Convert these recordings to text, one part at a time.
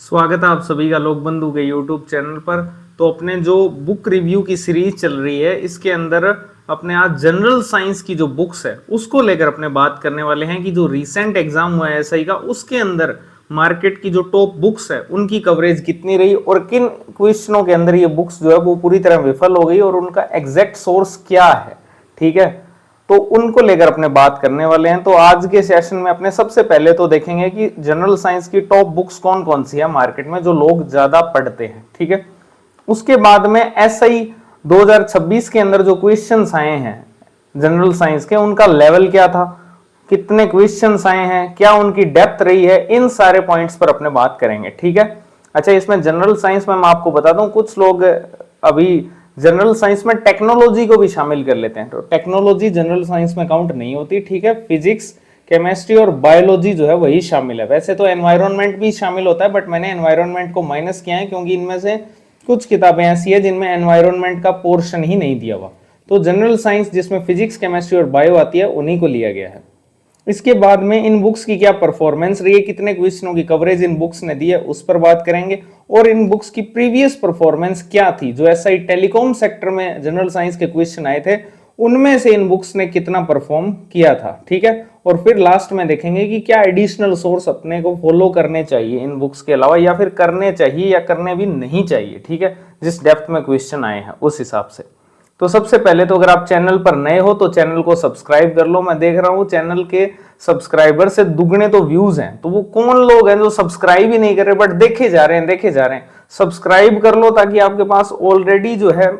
स्वागत है आप सभी का लोक बंधु के यूट्यूब चैनल पर। तो अपने जो बुक रिव्यू की सीरीज चल रही है इसके अंदर अपने आज जनरल साइंस की जो बुक्स है उसको लेकर अपने बात करने वाले हैं कि जो रीसेंट एग्जाम हुआ है एसआई का उसके अंदर मार्केट की जो टॉप बुक्स है उनकी कवरेज कितनी रही और किन क्वेश्चनों के अंदर ये बुक्स जो है वो पूरी तरह विफल हो गई और उनका एग्जैक्ट सोर्स क्या है। ठीक है, तो उनको लेकर अपने बात करने वाले हैं। तो आज के सेशन में अपने सबसे पहले तो देखेंगे कि जनरल साइंस की टॉप बुक्स कौन कौन सी है मार्केट में जो लोग ज्यादा पढ़ते हैं। ठीक है, उसके बाद में एसआई 2026 के अंदर जो क्वेश्चंस आए हैं जनरल साइंस के उनका लेवल क्या था, कितने क्वेश्चंस आए हैं, क्या उनकी डेप्थ रही है, इन सारे पॉइंट्स पर अपने बात करेंगे। ठीक है, अच्छा इसमें जनरल साइंस में मैं आपको बता दूं कुछ लोग अभी जनरल साइंस में टेक्नोलॉजी को भी शामिल कर लेते हैं, तो टेक्नोलॉजी जनरल साइंस में काउंट नहीं होती। ठीक है, फिजिक्स, केमिस्ट्री और बायोलॉजी जो है वही शामिल है। वैसे तो एनवायरनमेंट भी शामिल होता है बट मैंने एनवायरनमेंट को माइनस किया है क्योंकि इनमें से कुछ किताबें ऐसी है जिनमें एनवायरनमेंट का पोर्शन ही नहीं दिया हुआ। तो जनरल साइंस जिसमें फिजिक्स, केमिस्ट्री और बायो आती है उन्हीं को लिया गया है। इसके बाद में इन बुक्स की क्या परफॉर्मेंस रही है, कितने क्वेश्चनों की कवरेज इन बुक्स ने दी है उस पर बात करेंगे और इन बुक्स की प्रीवियस परफॉर्मेंस क्या थी। जो एसआई टेलीकॉम सेक्टर में जनरल साइंस के क्वेश्चन आए थे उनमें से इन बुक्स ने कितना परफॉर्म किया था। ठीक है, और फिर लास्ट में देखेंगे कि क्या एडिशनल सोर्स अपने को फॉलो करने चाहिए इन बुक्स के अलावा या फिर करने चाहिए या करने भी नहीं चाहिए। ठीक है, जिस डेप्थ में क्वेश्चन आए हैं उस हिसाब से। तो सबसे पहले तो अगर आप चैनल पर नए हो तो चैनल को सब्सक्राइब कर लो। मैं देख रहा हूं चैनल के सब्सक्राइबर से दुगने तो व्यूज हैं, तो वो कौन लोग हैं जो सब्सक्राइब ही नहीं कर रहे बट देखे जा रहे हैं। सब्सक्राइब कर लो ताकि आपके पास ऑलरेडी जो है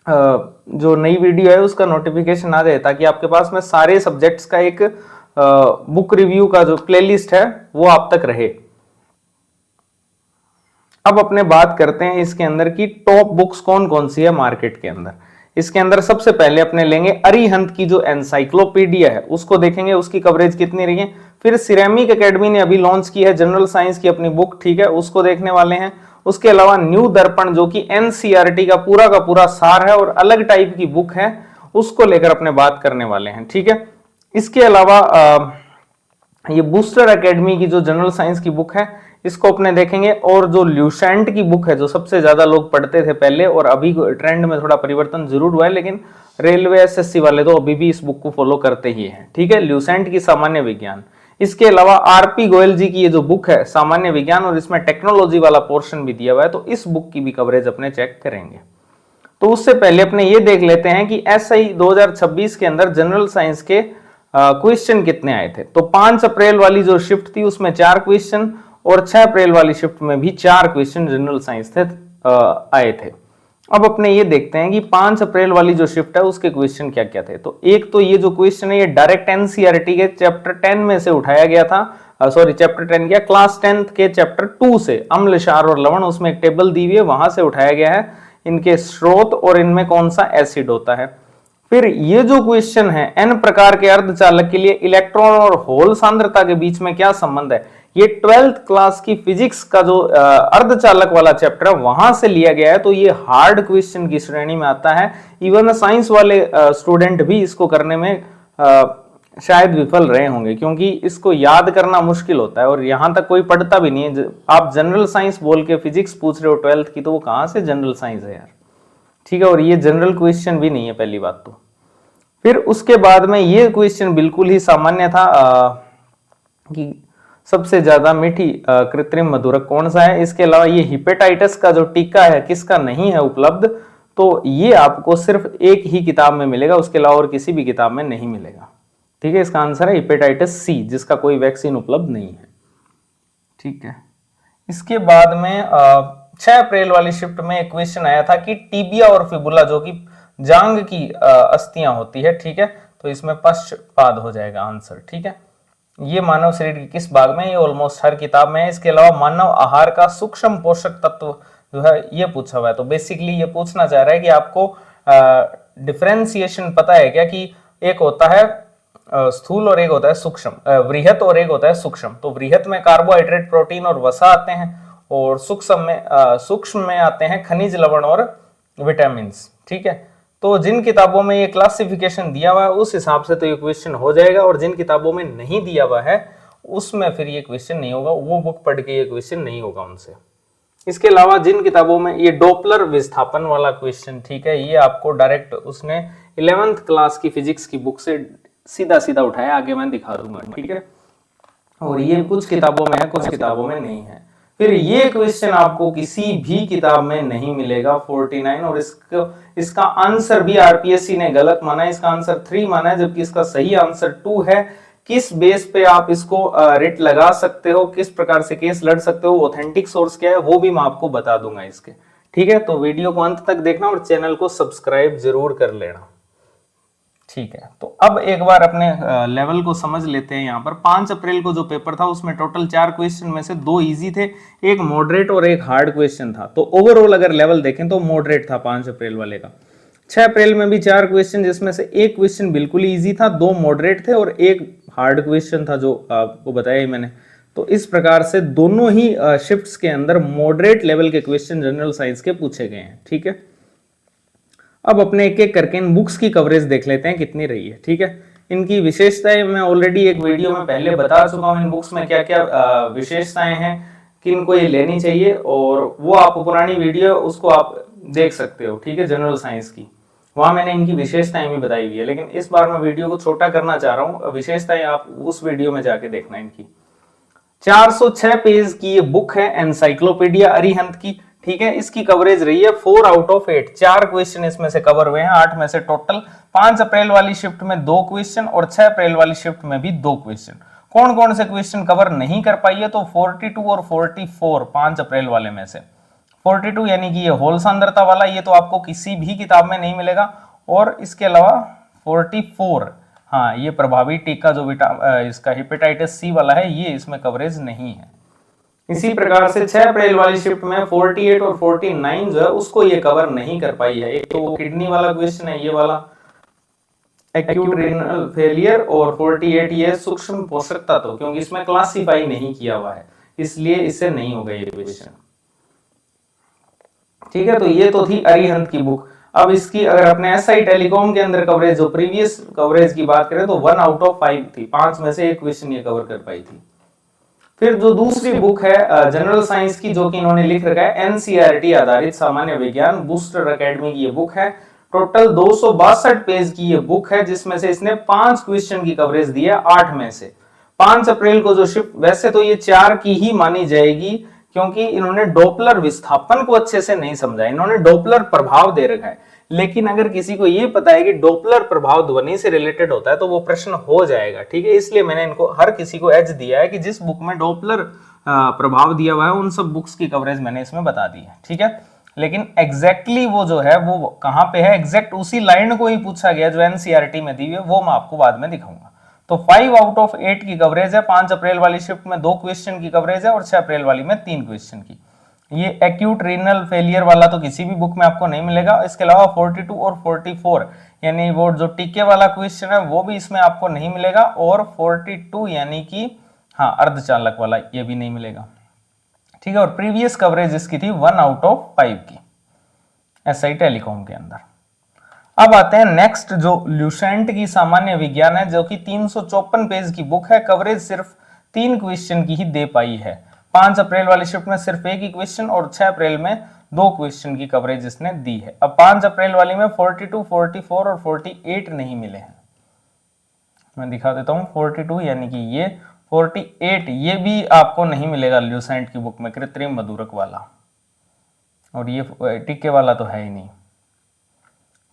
जो नई वीडियो है उसका नोटिफिकेशन आ जाए, ताकि आपके पास में सारे सब्जेक्ट्स का एक बुक रिव्यू का जो प्लेलिस्ट है वो आप तक रहे। अब अपने बात करते हैं इसके अंदर की टॉप बुक्स कौन कौन सी है मार्केट के अंदर। इसके अंदर सबसे पहले अपने लेंगे अरिहंत की जो एनसाइक्लोपीडिया है उसको देखेंगे, उसकी कवरेज कितनी रही है। फिर सिरेमिक एकेडमी ने अभी लॉन्च की है जनरल साइंस की अपनी बुक, ठीक है, उसको देखने वाले हैं। उसके अलावा न्यू दर्पण जो कि एनसीईआरटी का पूरा सार है और अलग टाइप की बुक है, उसको लेकर अपने बात करने वाले हैं। ठीक है, इसके अलावा ये बूस्टर एकेडमी की जो जनरल साइंस की बुक है इसको अपने देखेंगे। और जो ल्यूसेंट की बुक है जो सबसे ज्यादा लोग पढ़ते थे पहले और अभी ट्रेंड में थोड़ा परिवर्तन जरूर हुआ है, लेकिन रेलवे एसएससी वाले तो अभी भी इस बुक को फॉलो करते ही हैं। ठीक है, ल्यूसेंट की सामान्य विज्ञान। इसके अलावा आरपी गोयल जी की ये जो बुक है सामान्य विज्ञान और इसमें टेक्नोलॉजी वाला पोर्शन भी दिया हुआ है, तो इस बुक की भी कवरेज अपने चेक करेंगे। तो उससे पहले अपने ये देख लेते हैं कि एसआई 2026 के अंदर जनरल साइंस के क्वेश्चन कितने आए थे। तो 5 अप्रैल वाली जो शिफ्ट थी उसमें 4 क्वेश्चन और 6 अप्रैल वाली शिफ्ट में भी 4 क्वेश्चन जनरल साइंस थे आए थे। अब अपने ये देखते हैं कि 5 अप्रैल वाली जो शिफ्ट है उसके क्वेश्चन क्या क्या थे। तो एक तो ये जो क्वेश्चन है ये डायरेक्ट एनसीईआरटी के चैप्टर 10 में से उठाया गया था, चैप्टर 10 क्या क्लास 10 के चैप्टर 2 से, अम्ल, क्षार और लवण, उसमें एक टेबल दी हुई है, वहां से उठाया गया है इनके स्रोत और इनमें कौन सा एसिड होता है। फिर ये जो क्वेश्चन है एन प्रकार के अर्धचालक के लिए इलेक्ट्रॉन और होल सांद्रता के बीच में क्या संबंध है, ये 12th क्लास की फिजिक्स का जो अर्धचालक वाला चैप्टर है वहां से लिया गया है। तो ये हार्ड क्वेश्चन की श्रेणी में आता है। इवन साइंस वाले स्टूडेंट भी इसको करने में शायद विफल रहे होंगे क्योंकि इसको याद करना मुश्किल होता है और यहां तक कोई पढ़ता भी नहीं है। आप जनरल साइंस बोल के फिजिक्स पूछ रहे हो 12th की, तो वो कहां से जनरल साइंस है यार। ठीक है, और ये जनरल क्वेश्चन भी नहीं है पहली बात तो। फिर उसके बाद में ये क्वेश्चन बिल्कुल ही सामान्य था कि सबसे ज्यादा मीठी कृत्रिम मधुरक कौन सा है। इसके अलावा ये हिपेटाइटिस का जो टीका है किसका नहीं है उपलब्ध, तो ये आपको सिर्फ एक ही किताब में मिलेगा, उसके अलावा और किसी भी किताब में नहीं मिलेगा। ठीक है, इसका आंसर है हिपेटाइटिस सी, जिसका कोई वैक्सीन उपलब्ध नहीं है। ठीक है, इसके बाद में 6 अप्रैल वाली शिफ्ट में एक क्वेश्चन आया था कि टीबिया और फिबुला जो कि जांग की अस्थियां होती है, ठीक है, तो इसमें पश्चपाद हो जाएगा आंसर। ठीक है, ये मानव शरीर के किस भाग में, ये ऑलमोस्ट हर किताब में है। इसके अलावा मानव आहार का सूक्ष्म पोषक तत्व जो है ये पूछा हुआ है। तो बेसिकली ये पूछना चाह रहा है कि आपको डिफरेंशिएशन पता है क्या, कि एक होता है स्थूल और एक होता है सूक्ष्म, वृहत और एक होता है सूक्ष्म। तो वृहत में कार्बोहाइड्रेट, प्रोटीन और वसा आते हैं और सूक्ष्म में आते हैं खनिज, लवण और विटामिन। ठीक है, तो जिन किताबों में ये क्लासिफिकेशन दिया हुआ है उस हिसाब से तो ये क्वेश्चन हो जाएगा और जिन किताबों में नहीं दिया हुआ है उसमें फिर ये क्वेश्चन नहीं होगा, वो बुक पढ़ के ये क्वेश्चन नहीं होगा उनसे। इसके अलावा जिन किताबों में ये डॉपलर विस्थापन वाला क्वेश्चन, ठीक है, ये आपको डायरेक्ट उसने 11th क्लास की फिजिक्स की बुक से सीधा सीधा उठाया, आगे मैं दिखा दूंगा, ठीक है। और ये कुछ किताबों में है, कुछ किताबों में नहीं है। फिर ये क्वेश्चन आपको किसी भी किताब में नहीं मिलेगा 49, और इसका आंसर भी आरपीएससी ने गलत माना है, इसका आंसर 3 माना है, जबकि इसका सही आंसर 2 है। किस बेस पे आप इसको रिट लगा सकते हो, किस प्रकार से केस लड़ सकते हो, ऑथेंटिक सोर्स क्या है, वो भी मैं आपको बता दूंगा इसके, ठीक है। तो वीडियो को अंत तक देखना और चैनल को सब्सक्राइब जरूर कर लेना, ठीक है। तो अब एक बार अपने लेवल को समझ लेते हैं। यहाँ पर 5 अप्रैल को जो पेपर था उसमें टोटल 4 क्वेश्चन में से 2 इजी थे, एक मॉडरेट और एक हार्ड क्वेश्चन था। तो ओवरऑल अगर लेवल देखें तो मॉडरेट था 5 अप्रैल वाले का। 6 अप्रैल में भी 4 क्वेश्चन, जिसमें से एक क्वेश्चन बिल्कुल इजी था, 2 मॉडरेट थे और एक हार्ड क्वेश्चन था जो आपको बताया ही मैंने। तो इस प्रकार से दोनों ही शिफ्ट्स के अंदर मॉडरेट लेवल के क्वेश्चन जनरल साइंस के पूछे गए हैं, ठीक है। अब अपने एक एक करके इन बुक्स की कवरेज देख लेते हैं कितनी रही है, ठीक है। इनकी विशेषताएं मैं ऑलरेडी एक वीडियो में पहले बता चुका हूं, इन बुक्स में क्या क्या विशेषताएं हैं, किन को ये लेनी चाहिए, और वो आप पुरानी वीडियो उसको आप देख सकते हो, ठीक है, जनरल साइंस की, वहां मैंने इनकी विशेषताएं भी बताई हुई है। लेकिन इस बार मैं वीडियो को छोटा करना चाह रहा हूं, विशेषताएं आप उस वीडियो में जाके देखना इनकी। 406 पेज की ये बुक है एनसाइक्लोपीडिया अरिहंत की, ठीक है। इसकी कवरेज रही है 4 आउट ऑफ 8, 4 क्वेश्चन इसमें से कवर हुए हैं 8 में से टोटल। 5 अप्रैल वाली शिफ्ट में 2 क्वेश्चन और 6 अप्रैल वाली शिफ्ट में भी 2 क्वेश्चन। कौन कौन से क्वेश्चन कवर नहीं कर पाई है, तो 42 और 44 5 अप्रैल वाले में से। 42 यानी कि ये होल सांद्रता वाला, ये तो आपको किसी भी किताब में नहीं मिलेगा। और इसके अलावा 44, हाँ, ये प्रभावी टीका जो इसका हेपेटाइटिस सी वाला है, ये इसमें कवरेज नहीं है। इसी प्रकार से 6 अप्रैल वाली शिफ्ट में 48 और 49 जो है उसको ये कवर नहीं कर पाई है। एक तो वो किडनी वाला क्वेश्चन है, ये वाला एक्यूट रीनल फेलियर, और 48 ये सूक्ष्म पोषक तत्व, क्योंकि इसमें क्लासिफाई नहीं किया हुआ है, इसलिए इससे नहीं होगा ये क्वेश्चन, ठीक है। तो ये तो थी अरिहंत की बुक। अब इसकी अगर अपने एसआई टेलीकॉम के अंदर कवरेज, जो प्रीवियस कवरेज की बात करें, तो 1 आउट ऑफ 5 थी, 5 में से एक क्वेश्चन ये कवर कर पाई थी। फिर जो दूसरी बुक है जनरल साइंस की, जो कि इन्होंने लिख रखा है एनसीईआरटी आधारित सामान्य विज्ञान, बूस्टर एकेडमी की ये बुक है। टोटल 262 पेज की ये बुक है, जिसमें से इसने 5 क्वेश्चन की कवरेज दी है 8 में से। 5 अप्रैल को जो शिफ्ट, वैसे तो ये 4 की ही मानी जाएगी, क्योंकि इन्होंने डॉपलर विस्थापन को अच्छे से नहीं समझा, इन्होंने डॉपलर प्रभाव दे रखा है। लेकिन अगर किसी को ये पता है कि डॉपलर प्रभाव ध्वनि से रिलेटेड होता है, तो वो प्रश्न हो जाएगा, ठीक है। इसलिए मैंने इनको हर किसी को एज दिया है कि जिस बुक में डॉपलर प्रभाव दिया हुआ है, उन सब बुक्स की कवरेज मैंने इसमें बता दी है, ठीक है। लेकिन एग्जैक्टली वो जो है वो कहां पे है, एग्जैक्ट उसी लाइन को ही पूछा गया जो एनसीईआरटी में दी हुई है, वो मैं आपको बाद में दिखाऊंगा। तो 5 आउट ऑफ 8 की कवरेज है। 5 अप्रैल वाली शिफ्ट में 2 क्वेश्चन की कवरेज है और 6 अप्रैल वाली में 3 क्वेश्चन की। ये एक्यूट रीनल फेलियर वाला तो किसी भी बुक में आपको नहीं मिलेगा। इसके अलावा 42 और 44 यानी वो जो टीके वाला क्वेश्चन है वो भी इसमें आपको नहीं मिलेगा, और 42 यानी कि हाँ अर्धचालक वाला, ये भी नहीं मिलेगा, ठीक है। और प्रीवियस कवरेज इसकी थी 1 आउट ऑफ 5 की एसआई टेलीकॉम के अंदर। अब आते हैं नेक्स्ट, जो ल्यूसेंट की सामान्य विज्ञान है, जो कि 354 पेज की बुक है। कवरेज सिर्फ 3 क्वेश्चन की ही दे पाई है। 5 अप्रैल वाली शिफ्ट में सिर्फ एक ही क्वेश्चन और 6 अप्रैल में 2 क्वेश्चन की कवरेज इसने दी है। अब 5 अप्रैल वाली में 42, 44 और 48 नहीं मिले हैं। मैं दिखा देता हूं 42 यानी कि ये 48, ये भी आपको नहीं मिलेगा ल्यूसेंट की बुक में, कृत्रिम मधुरक वाला, और ये टीके वाला तो है ही नहीं,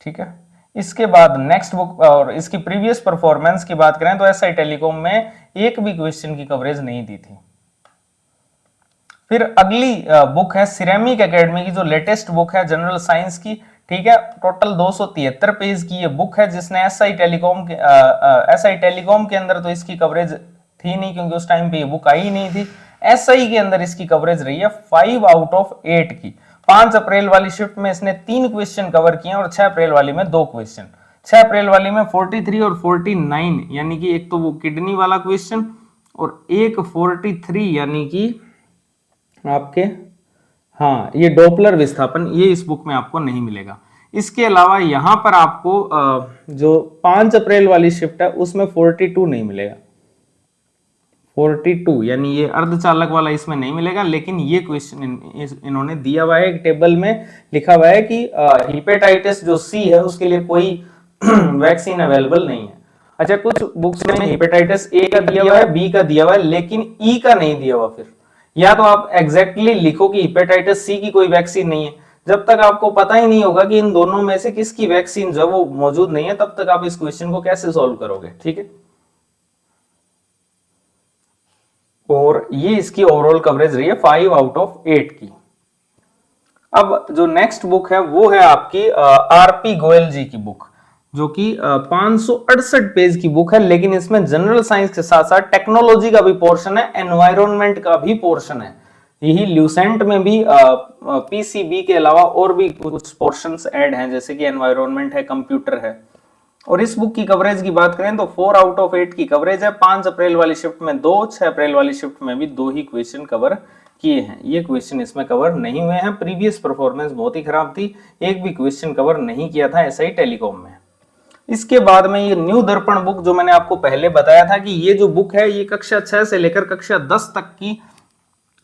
ठीक है। इसके बाद नेक्स्ट बुक और इसकी प्रीवियस परफॉर्मेंस की बात करें तो एसआई टेलीकॉम में एक भी क्वेश्चन की कवरेज नहीं दी थी। फिर अगली बुक है सिरेमिक एकेडमी की, जो लेटेस्ट बुक है जनरल साइंस की, ठीक है। टोटल 273 पेज की ये बुक है, जिसने एसआई टेलीकॉम के अंदर तो इसकी कवरेज थी नहीं, क्योंकि उस टाइम पे ये बुक आई ही नहीं थी। एसआई के अंदर इसकी कवरेज रही है 5 आउट ऑफ 8 की। 5 अप्रैल वाली शिफ्ट में इसने 3 क्वेश्चन कवर किए और 6 अप्रैल वाली में 2 क्वेश्चन। 6 अप्रैल वाली में 43 और 49 यानी कि एक तो वो किडनी वाला क्वेश्चन, और एक 43 यानी कि आपके हाँ ये डॉपलर विस्थापन, ये इस बुक में आपको नहीं मिलेगा। इसके अलावा यहां पर आपको जो 5 अप्रैल वाली शिफ्ट है उसमें 42 नहीं मिलेगा। 42, यानी ये अर्धचालक वाला इसमें नहीं मिलेगा, लेकिन ये क्वेश्चन इन्होंने दिया हुआ है, एक टेबल में लिखा हुआ है कि हेपेटाइटिस जो सी है उसके लिए कोई वैक्सीन अवेलेबल नहीं है। अच्छा, कुछ बुक्स में हेपेटाइटिस ए का दिया हुआ है, बी का दिया हुआ है, लेकिन ई का नहीं दिया हुआ। फिर या तो आप एग्जैक्टली लिखो कि हेपेटाइटिस सी की कोई वैक्सीन नहीं है, जब तक आपको पता ही नहीं होगा कि इन दोनों में से किसकी वैक्सीन जो है वो मौजूद नहीं है, तब तक आप इस क्वेश्चन को कैसे सॉल्व करोगे, ठीक है। और ये इसकी ओवरऑल कवरेज रही है 5 आउट ऑफ 8 की। अब जो नेक्स्ट बुक है वो है आपकी आरपी गोयल जी की बुक, जो कि 568 पेज की बुक है, लेकिन इसमें जनरल साइंस के साथ साथ टेक्नोलॉजी का भी पोर्शन है, एनवायरनमेंट का भी पोर्शन है। यही ल्यूसेंट में भी पीसीबी के अलावा और भी कुछ पोर्शंस ऐड हैं, जैसे कि एनवायरनमेंट है, कंप्यूटर है। और इस बुक की कवरेज की बात करें तो 4 आउट ऑफ 8 की कवरेज है। 5 अप्रैल वाली शिफ्ट में 2, 6 अप्रैल वाली शिफ्ट में भी 2 ही क्वेश्चन कवर किए हैं। ये क्वेश्चन इसमें कवर नहीं हुए हैं। प्रीवियस परफॉर्मेंस बहुत ही खराब थी, एक भी क्वेश्चन कवर नहीं किया था एसआई टेलीकॉम में। इसके बाद में ये न्यू दर्पण बुक, जो मैंने आपको पहले बताया था कि ये जो बुक है ये कक्षा 6 से लेकर कक्षा 10 तक की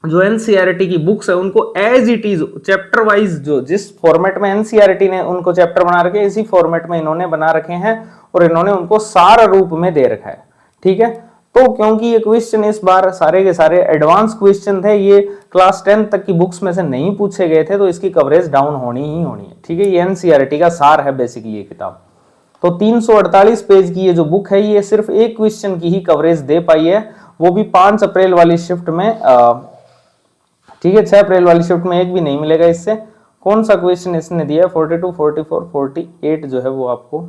जो एनसीईआरटी की बुक्स है उनको as it is chapter wise, जो जिस फॉर्मेट में एनसीईआरटी ने उनको चैप्टर बना रखे इसी फॉर्मेट में इन्होंने बना रखे हैं, और इन्होंने उनको सार रूप में दे रखा है, ठीक है। तो क्योंकि ये क्वेश्चन इस बार सारे के सारे एडवांस क्वेश्चन थे, ये क्लास 10 तक की बुक्स में से नहीं पूछे गए थे, तो इसकी कवरेज डाउन होनी ही होनी है, ठीक है। ये एनसीईआरटी का सार है बेसिकली ये किताब। तो 348 पेज की ये जो बुक है ये सिर्फ एक क्वेश्चन की ही कवरेज दे पाई है, वो भी 5 अप्रैल वाली शिफ्ट में, ठीक है। 6 अप्रैल वाली शिफ्ट में एक भी नहीं मिलेगा इससे। कौन सा क्वेश्चन इसने दिया है? 42, 44, 48 जो है वो आपको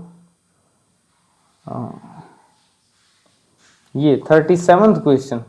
ये 37th क्वेश्चन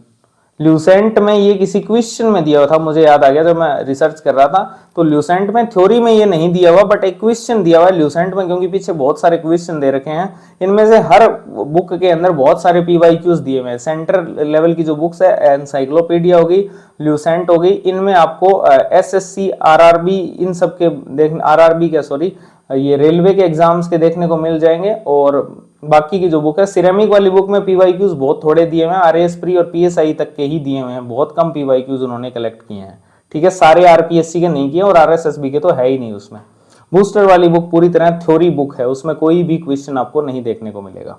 ल्यूसेंट में, ये किसी क्वेश्चन में दिया हुआ था, मुझे याद आ गया जब मैं रिसर्च कर रहा था। तो ल्यूसेंट में थ्योरी में ये नहीं दिया हुआ, बट एक क्वेश्चन दिया हुआ है ल्यूसेंट में, क्योंकि पीछे बहुत सारे क्वेश्चन दे रखे हैं। इनमें से हर बुक के अंदर बहुत सारे पीवाईक्यूज दिए हुए हैं। सेंटर लेवल की जो बुक्स है, एनसाइक्लोपीडिया हो गई, ल्यूसेंट हो गई, इनमें आपको एसएससी, आरआरबी, इन सब के देखने, आरआरबी के सॉरी, ये रेलवे के एग्जाम्स के देखने को मिल जाएंगे। और बाकी की जो बुक है, सिरेमिक वाली बुक में पीवाईक्यूज बहुत थोड़े दिए हुए हैं, आरएएस प्री और पीएसआई तक के ही दिए हुए हैं, बहुत कम पीवाईक्यूज उन्होंने कलेक्ट किए हैं, ठीक है। सारे आरपीएससी के नहीं किए और आरएसएसबी के तो है ही नहीं उसमें। बूस्टर वाली बुक पूरी तरह थ्योरी बुक है, उसमें कोई भी क्वेश्चन आपको नहीं देखने को मिलेगा,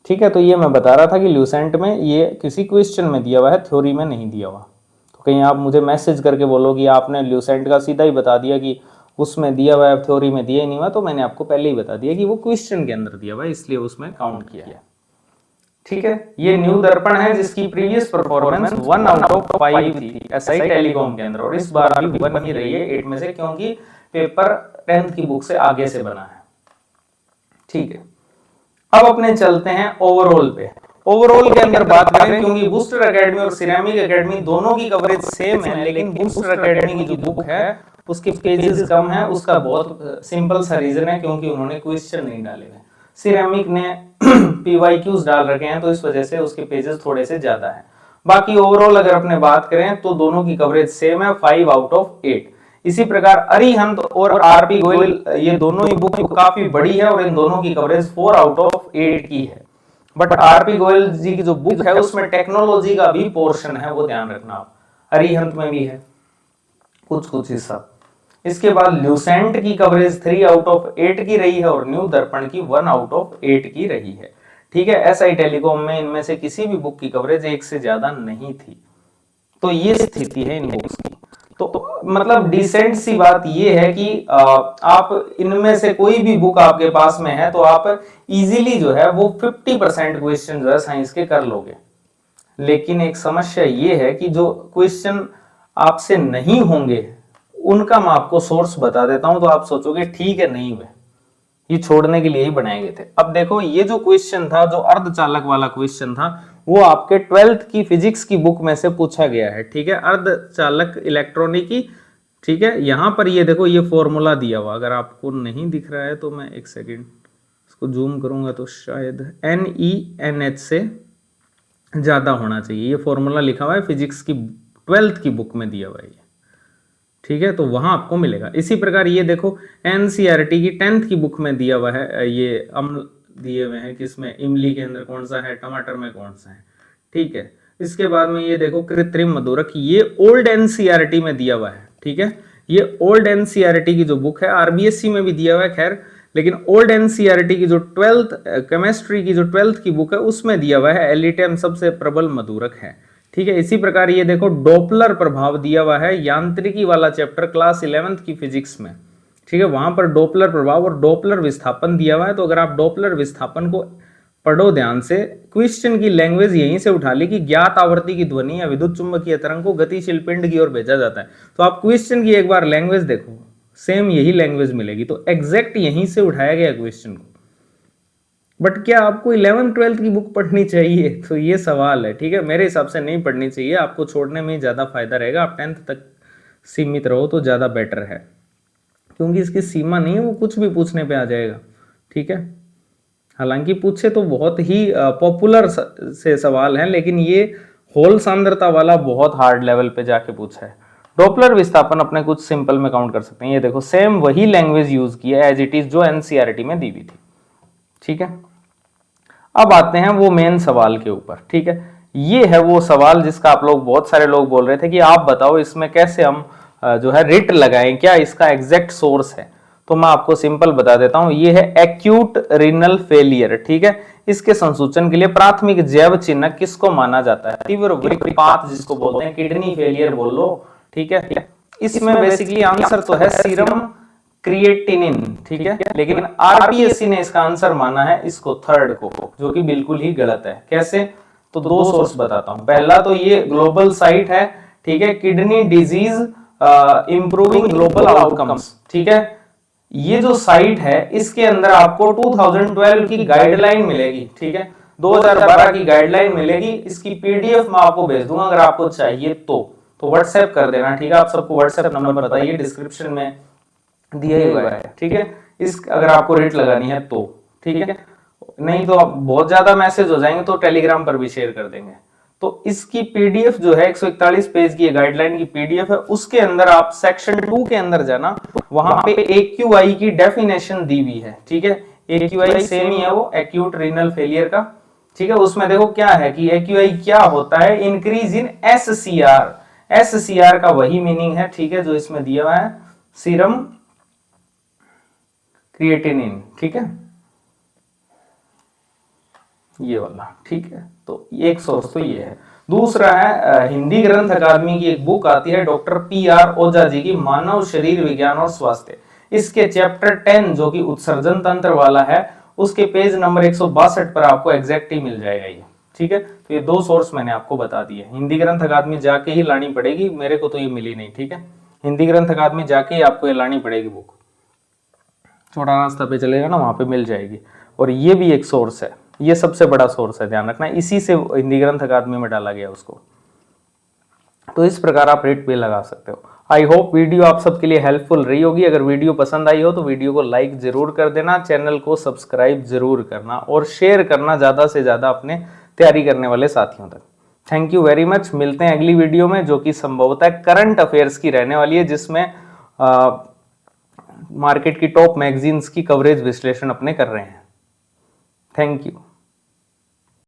ठीक है। तो ये मैं बता रहा था कि ल्यूसेंट में ये किसी क्वेश्चन में दिया हुआ है, थ्योरी में नहीं दिया हुआ। तो कहीं आप मुझे मैसेज करके बोलो कि आपने ल्यूसेंट का सीधा ही बता दिया कि उसमें दिया हुआ है, थ्योरी में दिया ही नहीं हुआ, तो मैंने आपको पहले ही बता दिया कि वो क्वेश्चन के अंदर दिया हुआ है, इसलिए उसमें काउंट किया है, ठीक है। ये न्यू दर्पण है जिसकी प्रीवियस परफॉर्मेंस 1 आउट ऑफ 5 थी एसआई टेलीकॉम के अंदर, और इस बार भी 1 ही रही है 8 में से, क्योंकि पेपर 10th की बुक से आगे से बना है, ठीक है। अब अपने चलते हैं ओवरऑल पे। ओवरऑल के अंदर बात करें, क्योंकि बूस्टर एकेडमी और सिरेमिक एकेडमी दोनों की कवरेज सेम है, लेकिन बूस्टर एकेडमी की जो बुक है उसके पेजेस कम है। उसका बहुत सिंपल सा रीजन है, क्योंकि उन्होंने क्वेश्चन नहीं डाले हुए। सिरेमिक ने पीवाईक्यूज डाल रखे हैं, तो इस वजह से उसके पेजेस थोड़े से ज्यादा है। बाकी ओवरऑल अगर अपने बात करें तो दोनों की कवरेज सेम है, 5 आउट ऑफ 8। इसी प्रकार अरिहंत और आरपी गोयल, ये दोनों ही बुक काफी बड़ी है और इन दोनों की कवरेज 4 आउट ऑफ 8 की है। बट आरपी गोयल जी की जो बुक है उसमें टेक्नोलॉजी का भी पोर्शन है, वो ध्यान रखना आप। अरिहंत में भी है कुछ हिस्सा। इसके बाद ल्यूसेंट की कवरेज 3 आउट ऑफ 8 की रही है और न्यू दर्पण की 1 आउट ऑफ 8 की रही है, ठीक है। एसआई टेलीकॉम में इनमें से किसी भी बुक की कवरेज 1 से ज्यादा नहीं थी। तो ये स्थिति है इन बुक्स की। तो मतलब डिसेंट सी बात ये है कि आप इनमें से कोई भी बुक आपके पास में है तो आप इजीली जो है वो 50% क्वेश्चन जो है साइंस के कर लोगे। लेकिन एक समस्या ये है कि जो क्वेश्चन आपसे नहीं होंगे उनका मैं आपको सोर्स बता देता हूं, तो आप सोचोगे ठीक है, नहीं हुए, ये छोड़ने के लिए ही बनाए गए थे। अब देखो, ये जो क्वेश्चन था, जो अर्धचालक वाला क्वेश्चन था, वो आपके 12th की फिजिक्स की बुक में से पूछा गया है, ठीक है। अर्धचालक इलेक्ट्रॉनिकी, ठीक है। यहां पर ये देखो, ये फॉर्मूला दिया हुआ, अगर आपको नहीं दिख रहा है तो मैं एक सेकेंड इसको जूम करूंगा तो शायद NENH से ज्यादा होना चाहिए। ये फॉर्मूला लिखा हुआ है फिजिक्स की 12th की बुक में दिया हुआ है, ठीक है। तो वहां आपको मिलेगा। इसी प्रकार ये देखो, एनसीईआरटी की 10th की बुक में दिया हुआ है, ये अम्ल दिए हुए हैं, किसमें, इमली के अंदर कौन सा है, टमाटर में कौन सा है, ठीक है। इसके बाद में ये देखो कृत्रिम मधुरक, ये ओल्ड एनसीईआरटी में दिया हुआ है, ठीक है। ये ओल्ड एनसीईआरटी की जो बुक है, आरबीएससी में भी दिया हुआ है खैर, लेकिन ओल्ड एनसीईआरटी की जो 12th केमिस्ट्री की जो 12th की बुक है उसमें दिया हुआ है एलिटियम सबसे प्रबल मधुरक है, ठीक है। इसी प्रकार ये देखो डॉपलर प्रभाव दिया हुआ है यांत्रिकी वाला चैप्टर क्लास 11th की फिजिक्स में, ठीक है। वहां पर डॉपलर प्रभाव और डॉपलर विस्थापन दिया हुआ है। तो अगर आप डॉपलर विस्थापन को पढ़ो ध्यान से, क्वेश्चन की लैंग्वेज यहीं से उठा ली कि ज्ञात आवृत्ति की ध्वनि या विद्युत चुंबकीय तरंग को गतिशील पिंड की ओर भेजा जाता है। तो आप क्वेश्चन की एक बार लैंग्वेज देखो, सेम यही लैंग्वेज मिलेगी। तो एग्जैक्ट यहीं से उठाया गया क्वेश्चन को। बट क्या आपको 11th 12th की बुक पढ़नी चाहिए? तो ये सवाल है, ठीक है। मेरे हिसाब से नहीं पढ़नी चाहिए, आपको छोड़ने में ज्यादा फायदा रहेगा। आप 10th तक सीमित रहो तो ज्यादा बेटर है, क्योंकि इसकी सीमा नहीं है, वो कुछ भी पूछने पे आ जाएगा, ठीक है। हालांकि पूछे तो बहुत ही पॉपुलर से सवाल हैं, लेकिन ये होल सांद्रता वाला बहुत हार्ड लेवल पे जाके पूछा है। डॉपलर विस्थापन अपने कुछ सिंपल में काउंट कर सकते हैं। ये देखो सेम वही लैंग्वेज यूज की है एज इट इज जो एनसीईआरटी में दी हुई थी, ठीक है। अब आते हैं वो मेन सवाल के ऊपर, ठीक है। ये है वो सवाल जिसका आप लोग, बहुत सारे लोग बोल रहे थे कि आप बताओ इसमें कैसे हम जो है रिट लगाएं, क्या इसका एग्जैक्ट सोर्स है। तो मैं आपको सिंपल बता देता हूं, ये है एक्यूट रीनल फेलियर, ठीक है। इसके संसूचन के लिए प्राथमिक जैव चिन्ह किसको माना जाता है? तीव्र वृक्कपात जिसको बोलते हैं, किडनी फेलियर बोल लो, ठीक है। इसमें बेसिकली आंसर तो है सीरम क्रिएटिनिन, ठीक है। लेकिन आरपीएससी ने इसका आंसर माना है इसको थर्ड को, जो कि बिल्कुल ही गलत है। कैसे? तो दो सोर्स बताता हूं। पहला तो ये ग्लोबल साइट है, ठीक है, kidney disease improving global outcomes, ठीक है। ये जो साइट है इसके अंदर आपको 2012 की गाइडलाइन मिलेगी, ठीक है। 2012 की गाइडलाइन मिलेगी, इसकी पीडीएफ मैं आपको भेज दूंगा अगर आपको चाहिए तो व्हाट्सएप कर देना, ठीक है। आप सबको व्हाट्सएप नंबर बताइए, डिस्क्रिप्शन में दिया ही हुआ है, ठीक है। इस अगर आपको रेट लगानी है तो, ठीक है। नहीं तो आप बहुत ज्यादा मैसेज हो जाएंगे तो टेलीग्राम पर भी शेयर कर देंगे। तो इसकी पीडीएफ जो है 141 पेज की गाइडलाइन की पीडीएफ है, उसके अंदर आप सेक्शन 2 के अंदर जाना, वहां पे एक्यूआई की डेफिनेशन दी हुई है, ठीक है। एक्यूआई सेम ही है वो एक्यूट रीनल फेलियर का, ठीक है। उसमें देखो क्या है कि एक्यूआई क्या होता है, इंक्रीज इन एससीआर। एससीआर का वही मीनिंग है, ठीक है, जो इसमें दिया हुआ है, सीरम क्रिएटिनिन, ठीक है, ये वाला, ठीक है। तो एक सोर्स तो ये है। दूसरा है हिंदी ग्रंथ अकादमी की एक बुक आती है डॉक्टर पीआर ओझा जी की, मानव शरीर विज्ञान और स्वास्थ्य। इसके चैप्टर 10 जो कि उत्सर्जन तंत्र वाला है, उसके पेज नंबर 162 पर आपको एग्जैक्ट ही मिल जाएगा ये, ठीक है। तो ये दो सोर्स मैंने आपको बता दिए। हिंदी ग्रंथ अकादमी जाके ही लानी पड़ेगी, मेरे को तो ये मिली नहीं, ठीक है। हिंदी ग्रंथ अकादमी जाके ही आपको ये लानी पड़ेगी बुक, छोटा रास्ता पे चलेगा ना, वहां पे मिल जाएगी। और ये भी एक सोर्स है, ये सबसे बड़ा सोर्स है, ध्यान रखना, इसी से हिंदी ग्रंथ अकादमी में डाला गया उसको। तो इस प्रकार आप रेट पे लगा सकते हो। आई होप वीडियो आप सबके लिए हेल्पफुल रही होगी। अगर वीडियो पसंद आई हो तो वीडियो को लाइक जरूर कर देना, चैनल को सब्सक्राइब जरूर करना और शेयर करना ज्यादा से ज्यादा अपने तैयारी करने वाले साथियों तक। Thank you very much. मिलते हैं अगली वीडियो में, जो कि संभवतः करंट अफेयर्स की रहने वाली है, जिसमें मार्केट की टॉप मैगजीन्स की कवरेज विश्लेषण अपने कर रहे हैं। Thank you.